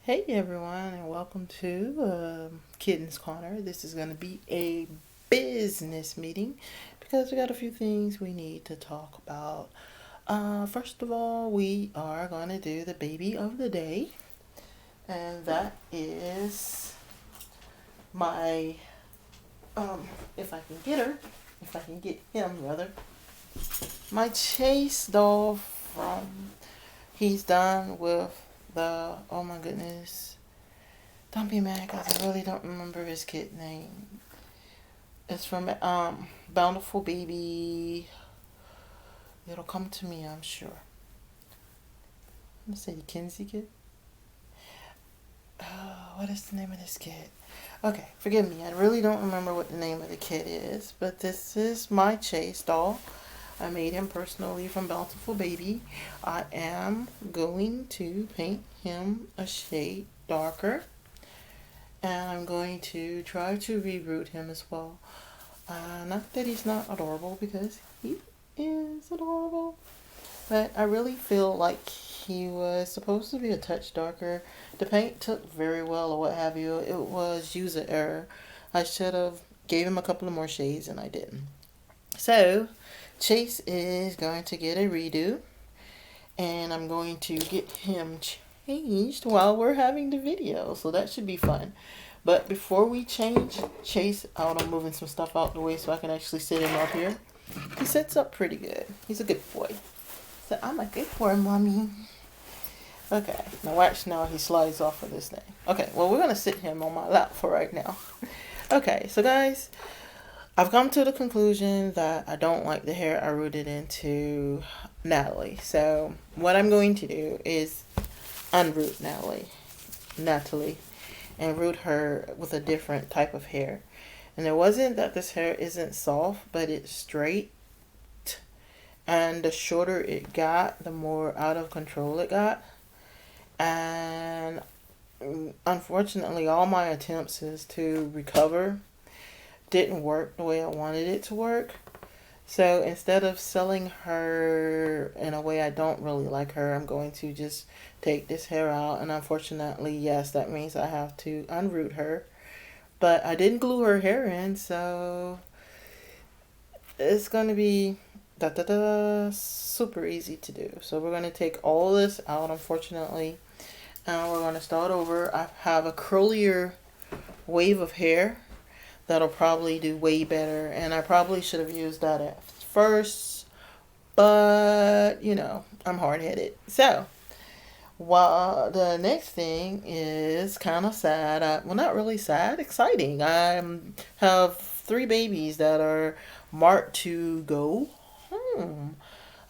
Hey everyone, and welcome to Kittens Corner. This is going to be a business meeting because we got a few things we need to talk about. First of all, we are going to do the baby of the day, and that is my, if I can get her, if I can get him rather, my Chase doll from, he's done with oh my goodness. Don't be mad because I really don't remember his kid name. It's from Bountiful Baby. It'll come to me, I'm sure. I'm gonna say the Kinsey kid. What is the name of this kid? Okay, forgive me. I really don't remember what the name of the kid is, but this is my Chase doll. I made him personally from Bountiful Baby. I am going to paint him a shade darker, and I'm going to try to reroot him as well. Not that he's not adorable, because he is adorable, but I really feel like he was supposed to be a touch darker. The paint took very well or what have you. It was user error. I should have gave him a couple of more shades and I didn't. So Chase is going to get a redo, and I'm going to get him changed while we're having the video, so that should be fun. But before we change Chase out, I'm moving some stuff out the way so I can actually sit him up here. He sits up pretty good. He's a good boy. So I'm a good boy, mommy. Okay, now watch now he slides off of this thing. Okay, well, we're going to sit him on my lap for right now. Okay, so guys, I've come to the conclusion that I don't like the hair I rooted into Natalie. So what I'm going to do is unroot Natalie, and root her with a different type of hair. And it wasn't that this hair isn't soft, but it's straight. And the shorter it got, the more out of control it got. And unfortunately, all my attempts is to recover didn't work the way I wanted it to work. So instead of selling her in a way I don't really like her, I'm going to just take this hair out. And unfortunately, yes, that means I have to unroot her. But I didn't glue her hair in, so it's going to be super easy to do. So we're going to take all this out, unfortunately, and we're going to start over. I have a curlier wave of hair that'll probably do way better, and I probably should have used that at first, but you know, I'm hard-headed. So while the next thing is kind of sad, well, not really sad, exciting. I have 3 babies that are marked to go home.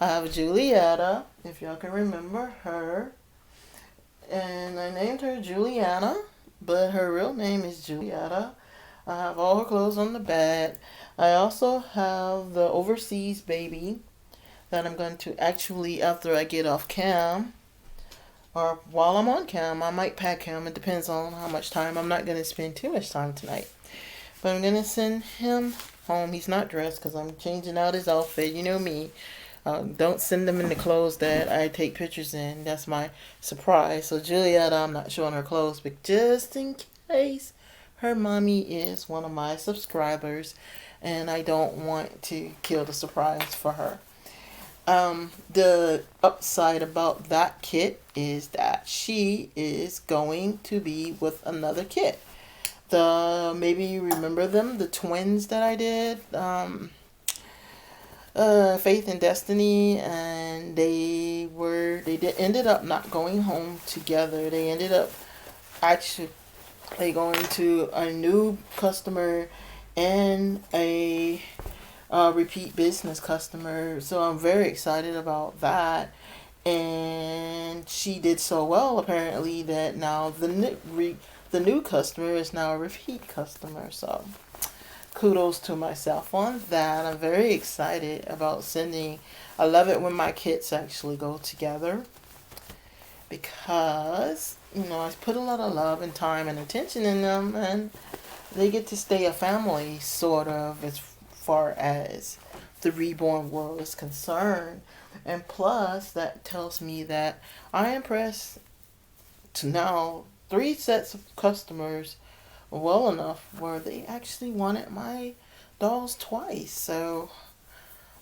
I have Julietta, if y'all can remember her, and I named her Juliana, but her real name is Julietta. I have all her clothes on the bed. I also have the overseas baby that I'm going to actually, after I get off cam, or while I'm on cam, I might pack him. It depends on how much time. I'm not going to spend too much time tonight. But I'm going to send him home. He's not dressed because I'm changing out his outfit. You know me. Don't send them in the clothes that I take pictures in. That's my surprise. So Julietta, I'm not showing her clothes, but just in case, her mommy is one of my subscribers, and I don't want to kill the surprise for her. The upside about that kit is that she is going to be with another kit. Maybe you remember them, the twins that I did, Faith and Destiny, and ended up not going home together. They ended up actually going to a new customer and a repeat business customer. So I'm very excited about that. And she did so well, apparently, that now the new customer is now a repeat customer. So kudos to myself on that. I'm very excited about sending. I love it when my kits actually go together, because you know, I put a lot of love and time and attention in them, and they get to stay a family, sort of, as far as the reborn world is concerned. And plus, that tells me that I impress to now three sets of customers well enough where they actually wanted my dolls twice. So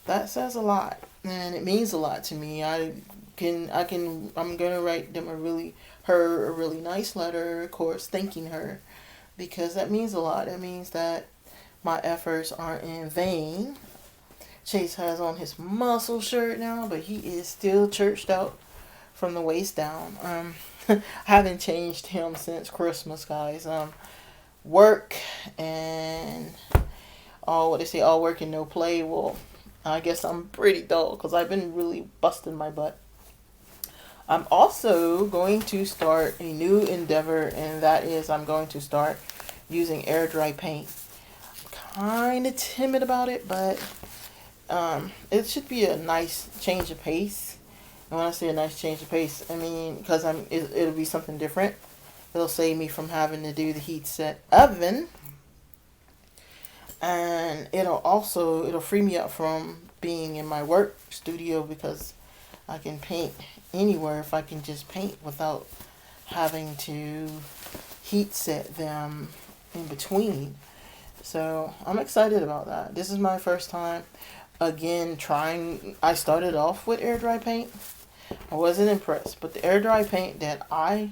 that says a lot, and it means a lot to me. I'm gonna write them a really nice letter, of course, thanking her, because that means a lot. It means that my efforts aren't in vain. Chase has on his muscle shirt now, but he is still churched out from the waist down. I haven't changed him since Christmas, guys. Work and all what they say, all work and no play. Well, I guess I'm pretty dull because I've been really busting my butt. I'm also going to start a new endeavor, and that is I'm going to start using air dry paint. Kind of timid about it, but it should be a nice change of pace. And when I say a nice change of pace, I mean because it'll be something different. It'll save me from having to do the heat set oven, and it'll free me up from being in my work studio because I can paint anywhere if I can just paint without having to heat set them in between. So I'm excited about that. This is my first time again trying. I started off with air dry paint. I wasn't impressed, but the air dry paint that I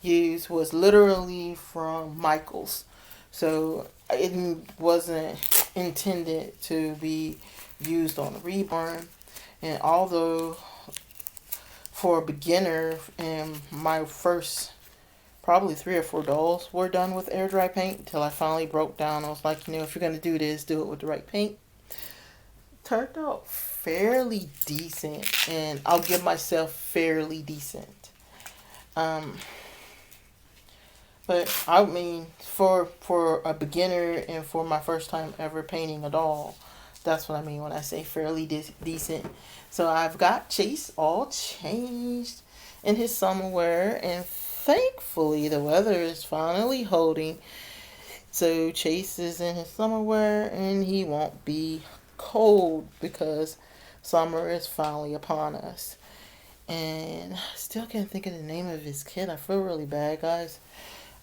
used was literally from Michael's. So it wasn't intended to be used on a reborn. And although for a beginner, and my first probably 3 or 4 dolls were done with air dry paint until I finally broke down. I was like, if you're gonna do this, do it with the right paint. Turned out fairly decent, and I'll give myself fairly decent. But I mean, for a beginner and for my first time ever painting a doll, that's what I mean when I say fairly decent. So I've got Chase all changed in his summer wear, and thankfully the weather is finally holding. So Chase is in his summer wear, and he won't be cold because summer is finally upon us. And I still can't think of the name of his kid. I feel really bad, guys.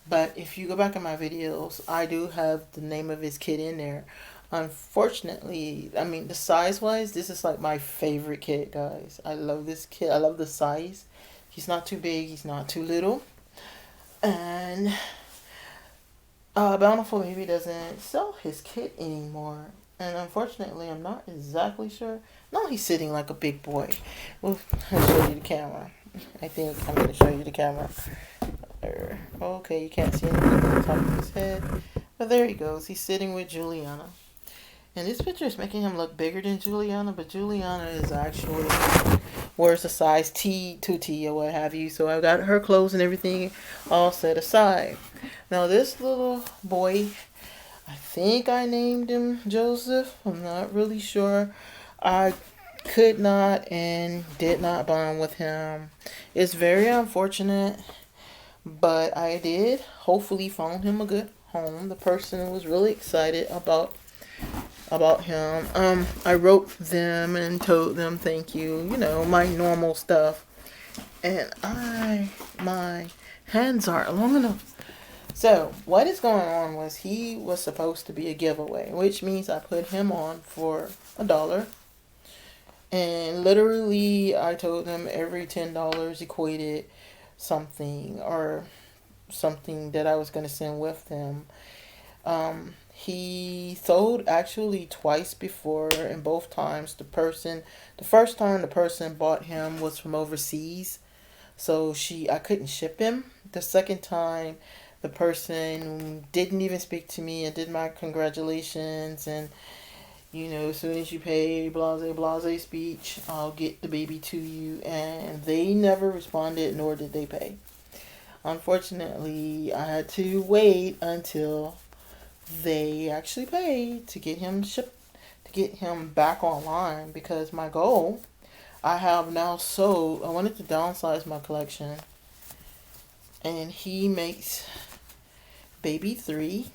But if you go back in my videos, I do have the name of his kid in there. Unfortunately, I mean, the size-wise, this is like my favorite kid, guys. I love this kid. I love the size. He's not too big. He's not too little. And Bountiful Baby doesn't sell his kit anymore. And unfortunately, I'm not exactly sure. No, he's sitting like a big boy. Well, I'll show you the camera. I think I'm going to show you the camera. Okay, you can't see anything on the top of his head. But there he goes. He's sitting with Juliana. And this picture is making him look bigger than Juliana, but Juliana is actually wears a size T, 2T, or what have you. So I've got her clothes and everything all set aside. Now this little boy, I think I named him Joseph. I'm not really sure. I could not and did not bond with him. It's very unfortunate, but I did hopefully found him a good home. The person was really excited about him. I wrote them and told them thank you, my normal stuff. And my hands aren't long enough. So what is going on was he was supposed to be a giveaway, which means I put him on for $1. And literally I told them every $10 equated something that I was going to send with them. He sold actually twice before, and both times the first time the person bought him was from overseas, so I couldn't ship him. The second time the person didn't even speak to me and did my congratulations and as soon as you pay blase speech, I'll get the baby to you, and they never responded, nor did they pay. Unfortunately, I had to wait until they actually paid to get him shipped, to get him back online, because my goal, I have now sold, I wanted to downsize my collection, and he makes baby 3.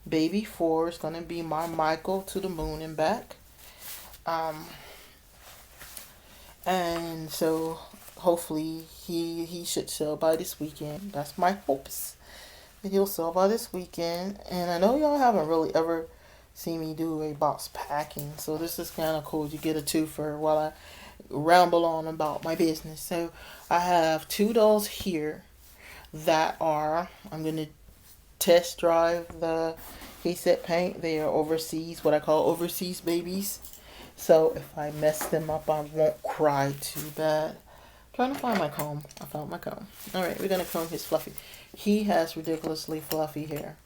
Baby 4 is going to be my Michael to the moon and back. And so hopefully he should sell by this weekend. That's my hopes. That he'll sell by this weekend. And I know y'all haven't really ever seen me do a box packing, so this is kind of cool. You get a twofer while I ramble on about my business. So I have two dolls here that are, I'm going to test drive the set paint. They are overseas, what I call overseas babies. So if I mess them up, I won't cry too bad. I'm trying to find my comb. I found my comb. Alright, we're going to comb his fluffy. He has ridiculously fluffy hair.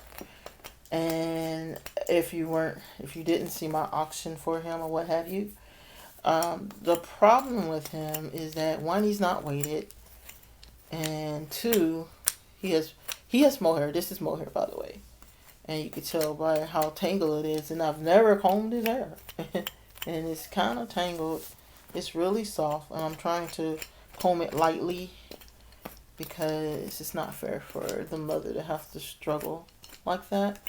And if you didn't see my auction for him or what have you, the problem with him is that one, he's not weighted, and two, he has mohair. This is mohair, by the way, and you can tell by how tangled it is. And I've never combed his hair, and it's kind of tangled. It's really soft, and I'm trying to comb it lightly because it's not fair for the mother to have to struggle like that.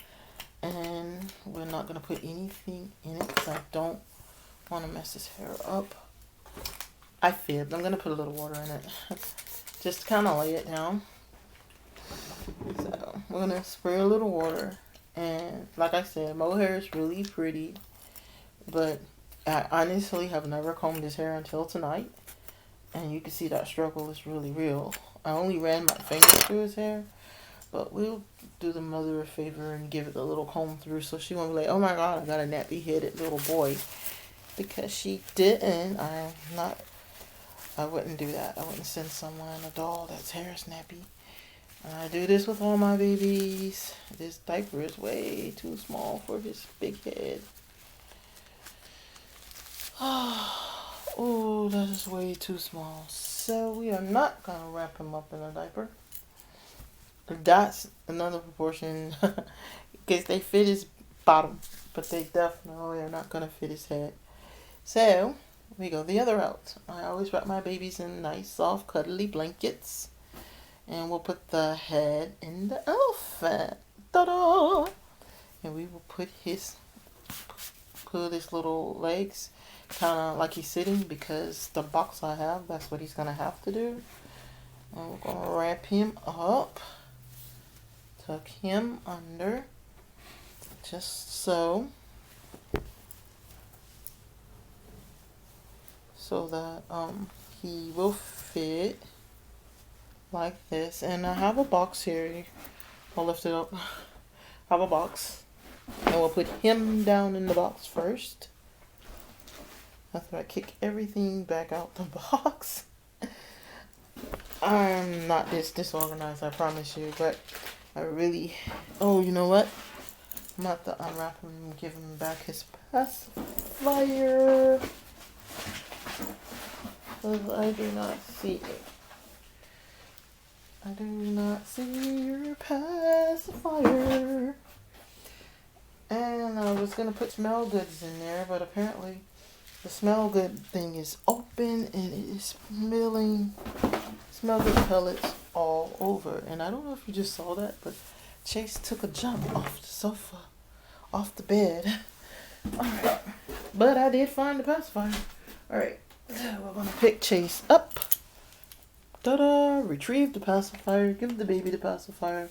And we're not gonna put anything in it because I don't want to mess his hair up. I fibbed. I'm gonna put a little water in it. Just kind of lay it down. So we're gonna spray a little water, and like I said, mohair is really pretty, but I honestly have never combed his hair until tonight, and you can see that struggle is really real. I only ran my fingers through his hair, but we'll do the mother a favor and give it a little comb through so she won't be like, oh my god, I got a nappy-headed little boy. Because she didn't. I wouldn't do that. I wouldn't send someone a doll that's hair snappy. I do this with all my babies. This diaper is way too small for his big head. Oh, that is way too small. So we are not going to wrap him up in a diaper. That's another proportion. Because they fit his bottom. But they definitely are not going to fit his head. So, we go the other route. I always wrap my babies in nice, soft, cuddly blankets. And we'll put the head in the elephant. Ta-da! And we will put his little legs kind of like he's sitting, because the box I have, that's what he's going to have to do. And we're going to wrap him up. Tuck him under. Just so. So that he will fit like this. And I have a box here. I'll lift it up. I have a box. And we'll put him down in the box first. After I kick everything back out the box. I'm not this disorganized, I promise you. But I really... Oh, you know what? I'm about to unwrap him and give him back his pacifier. Because I do not see it. I do not see your pacifier. And I was going to put smell goods in there, but apparently the smell good thing is open and it is smelling smell good pellets all over. And I don't know if you just saw that, but Chase took a jump off the sofa, off the bed. Alright. But I did find the pacifier. Alright. We're going to pick Chase up. Ta-da! Retrieve the pacifier. Give the baby the pacifier.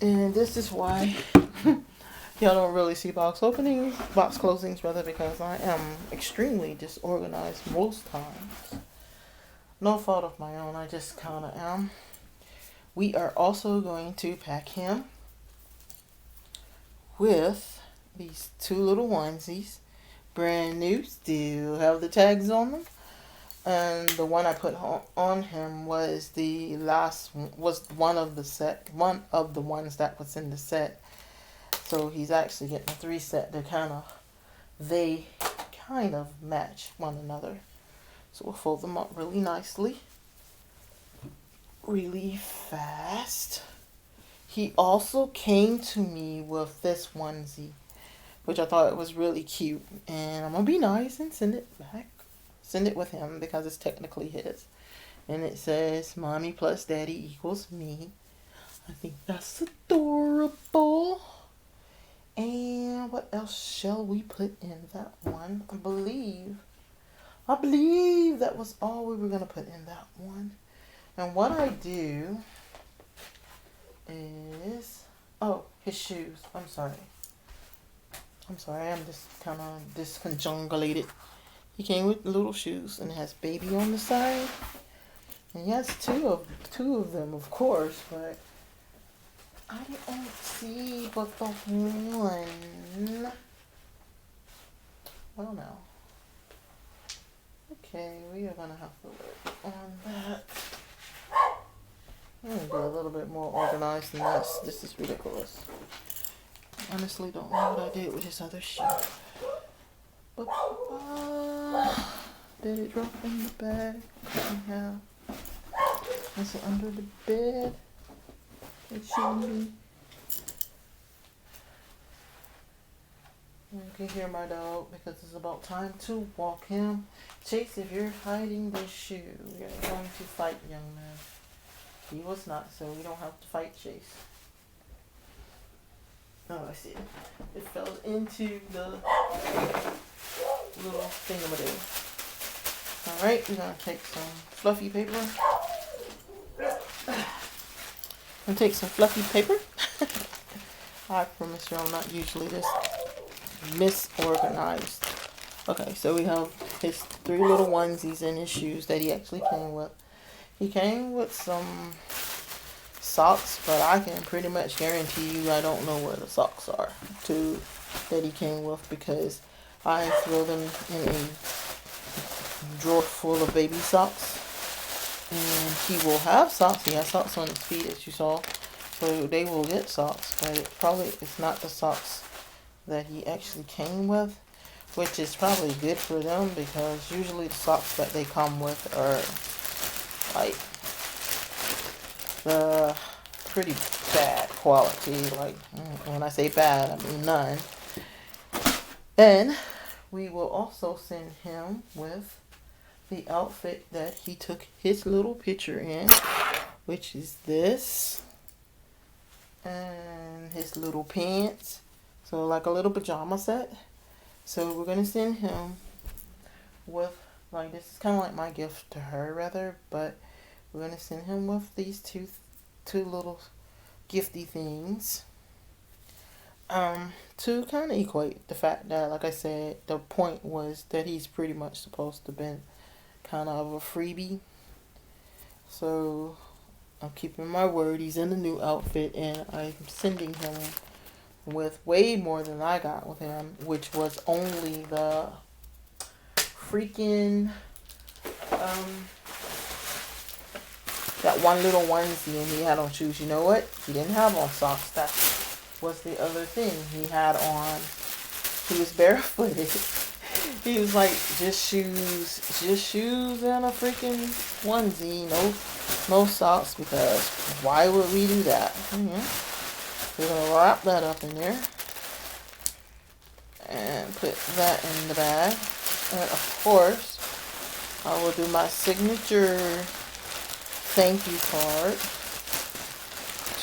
And this is why y'all don't really see box closings rather, because I am extremely disorganized most times. No fault of my own, I just kind of am. We are also going to pack him with these two little onesies. Brand new, still have the tags on them. And the one I put on him was the last, was one of the ones that was in the set. So he's actually getting a 3 set. They kind of match one another. So we'll fold them up really nicely, really fast. He also came to me with this onesie, which I thought was really cute. And I'm going to be nice and send it back. Send it with him because it's technically his. And it says, Mommy plus Daddy equals me. I think that's adorable. And what else shall we put in that one? I believe I believe that was all we were going to put in that one. And what I do is, oh, his shoes. I'm sorry, I'm just kind of disconjungulated. He came with little shoes and it has baby on the side. And he has two of them, of course, but I didn't see but the one. Well, now. Okay, we are gonna have to work on that. I'm gonna be a little bit more organized than this. This is ridiculous. I honestly don't know what I did with his other shoe. Did it drop in the bag? Yeah. Is it under the bed? It shouldn't be. You can hear my dog because it's about time to walk him. Chase, if you're hiding this shoe, we are going to fight, young man. He was not, so we don't have to fight Chase. Oh, I see. It fell into the little thingamadoo. Alright, we're going to take some fluffy paper. I promise you I'm not usually this misorganized. Okay, so we have his 3 little onesies and his shoes that he actually came with. He came with some socks, but I can pretty much guarantee you I don't know where the socks are that he came with, because I throw them in a drawer full of baby socks. And he will have socks. He has socks on his feet, as you saw. So they will get socks, but it's not the socks that he actually came with, which is probably good for them, because usually the socks that they come with are like the pretty bad quality. Like, when I say bad, I mean none. And we will also send him with the outfit that he took his little picture in, which is this, and his little pants. So like a little pajama set. So we're going to send him with, like, this is kind of like my gift to her, rather, but we're going to send him with these two little gifty things. To kind of equate the fact that, like I said, the point was that he's pretty much supposed to been kind of a freebie. So I'm keeping my word. He's in a new outfit, and I'm sending him with way more than I got with him, which was only the freaking that one little onesie, and he had on shoes. You know what? He didn't have on socks. That was the other thing. He had on, he was barefooted. He was like, just shoes and a freaking onesie, no socks, because why would we do that? We're gonna wrap that up in there and put that in the bag. And of course, I will do my signature thank you card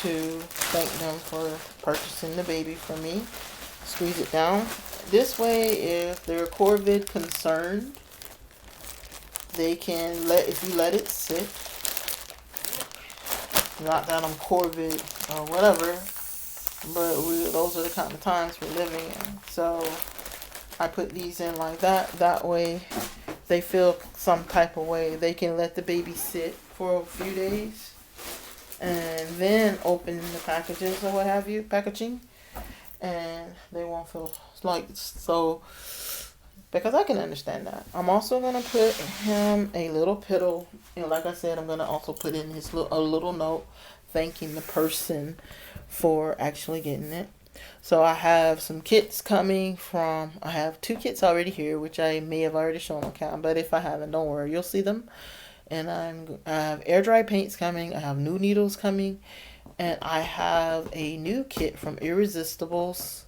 to thank them for purchasing the baby for me. Squeeze it down. This way, if they're COVID concerned, they can if you let it sit. Not that I'm COVID or whatever, but those are the kind of times we're living in. So I put these in like that. That way, if they feel some type of way, they can let the baby sit for a few days and then open the packages or what have you, packaging, and they won't feel like so, because I can understand that. I'm also going to put him a little pillow, and like I said, I'm going to also put in a little note thanking the person for actually getting it. So I have some kits coming I have 2 kits already here, which I may have already shown on camera, but if I haven't, don't worry, you'll see them. And I have air dry paints coming, I have new needles coming, and I have a new kit from Irresistibles.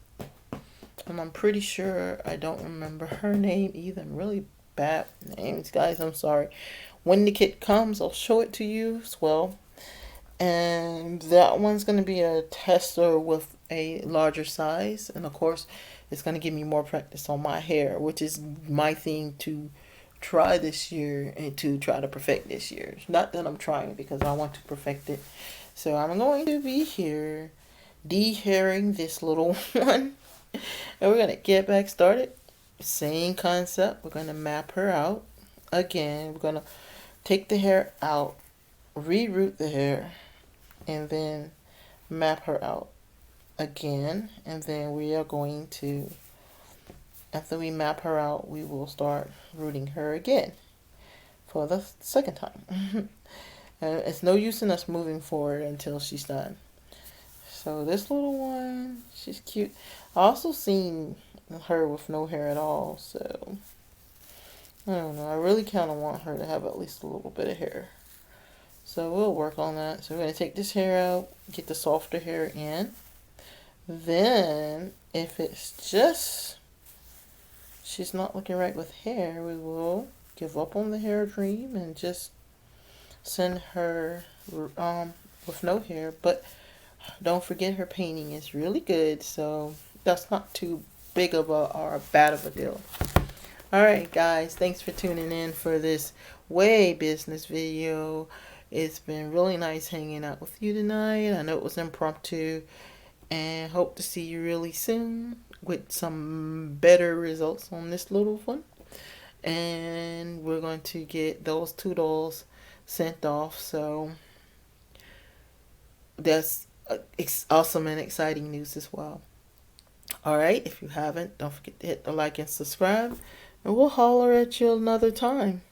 And I'm pretty sure, I don't remember her name either. I'm really bad with names, guys. I'm sorry. When the kit comes, I'll show it to you as well. And that one's going to be a tester with a larger size. And of course, it's going to give me more practice on my hair, which is my thing to try this year and to try to perfect this year. Not that I'm trying, because I want to perfect it. So I'm going to be here de-hairing this little one. And we're going to get back started. Same concept. We're going to map her out. Again, we're going to take the hair out, reroot the hair, and then map her out again. And then we are going to, after we map her out, we will start rooting her again for the second time. It's no use in us moving forward until she's done. So this little one, she's cute. I also seen her with no hair at all, so I don't know. I really kind of want her to have at least a little bit of hair. So we'll work on that. So we're going to take this hair out, get the softer hair in. Then, if it's just she's not looking right with hair, we will give up on the hair dream and just send her with no hair. But don't forget, her painting is really good, so that's not too big of a or bad of a deal. Alright guys, thanks for tuning in for this way business video. It's been really nice hanging out with you tonight. I know it was impromptu, and hope to see you really soon with some better results on this little one. And we're going to get those 2 dolls sent off, so that's awesome and exciting news as well. Alright, if you haven't, don't forget to hit the like and subscribe, and we'll holler at you another time.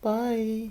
Bye.